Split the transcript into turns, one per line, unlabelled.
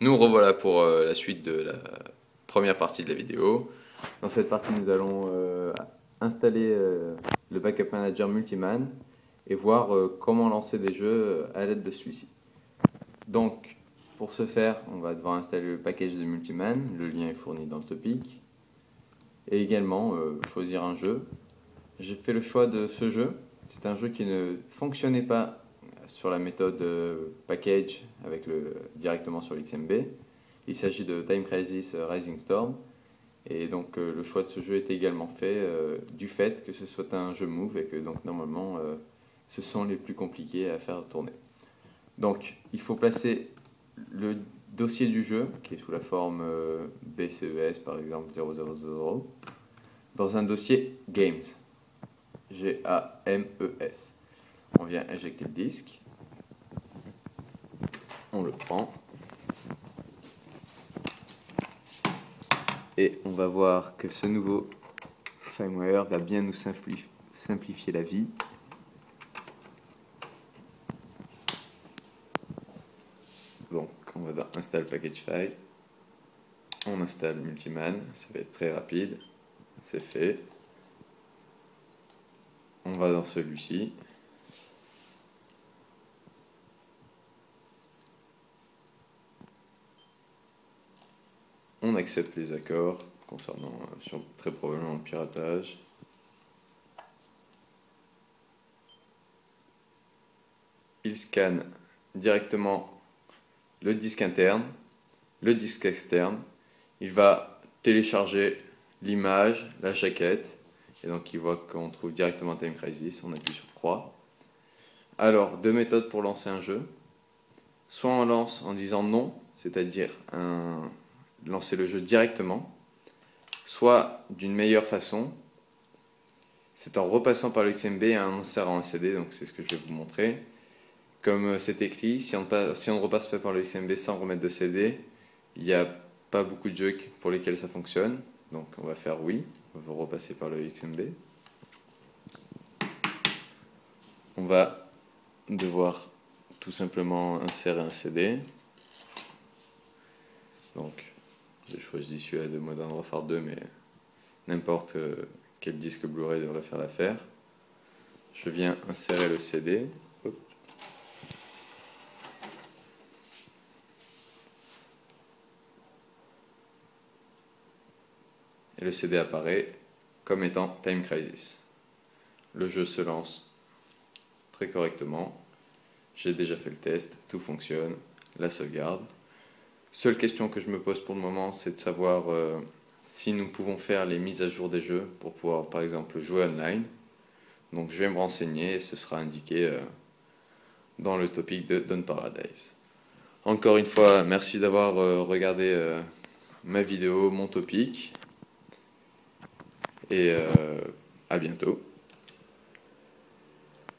Nous revoilà pour la suite de la première partie de la vidéo. Dans cette partie, nous allons installer le Backup Manager Multiman et voir comment lancer des jeux à l'aide de celui-ci. Donc, pour ce faire, on va devoir installer le package de Multiman. Le lien est fourni dans le topic. Et également choisir un jeu. J'ai fait le choix de ce jeu. C'est un jeu qui ne fonctionnait pas sur la méthode package directement sur l'XMB. Il s'agit de Time Crisis Rising Storm. Et donc le choix de ce jeu est également fait du fait que ce soit un jeu Move et que donc normalement ce sont les plus compliqués à faire tourner. Donc il faut placer le dossier du jeu, qui est sous la forme BCES par exemple 000, dans un dossier Games. G-A-M-E-S. On vient injecter le disque. On le prend. Et on va voir que ce nouveau FileWire va bien nous simplifier la vie. Donc on va dans Install Package File. On installe Multiman. Ça va être très rapide. C'est fait. On va dans celui-ci. On accepte les accords concernant très probablement le piratage. Il scanne directement le disque interne, le disque externe. Il va télécharger l'image, la jaquette. Et donc il voit qu'on trouve directement Time Crisis. On appuie sur croix. Alors, deux méthodes pour lancer un jeu. Soit on lance en disant non, c'est-à-dire lancer le jeu directement, soit d'une meilleure façon, c'est en repassant par le XMB et en insérant un CD, donc c'est ce que je vais vous montrer. Comme c'est écrit, si on ne repasse pas par le XMB sans remettre de CD, il n'y a pas beaucoup de jeux pour lesquels ça fonctionne, donc on va faire oui, on va repasser par le XMB. On va devoir tout simplement insérer un CD. Donc, j'ai choisi celui-là de Modern Warfare 2, mais n'importe quel disque Blu-ray devrait faire l'affaire. Je viens insérer le CD. Hop. Et le CD apparaît comme étant Time Crisis. Le jeu se lance très correctement. J'ai déjà fait le test, tout fonctionne, la sauvegarde. Seule question que je me pose pour le moment, c'est de savoir si nous pouvons faire les mises à jour des jeux pour pouvoir par exemple jouer online. Donc je vais me renseigner et ce sera indiqué dans le topic de Dawn Paradise. Encore une fois, merci d'avoir regardé ma vidéo, mon topic, et à bientôt.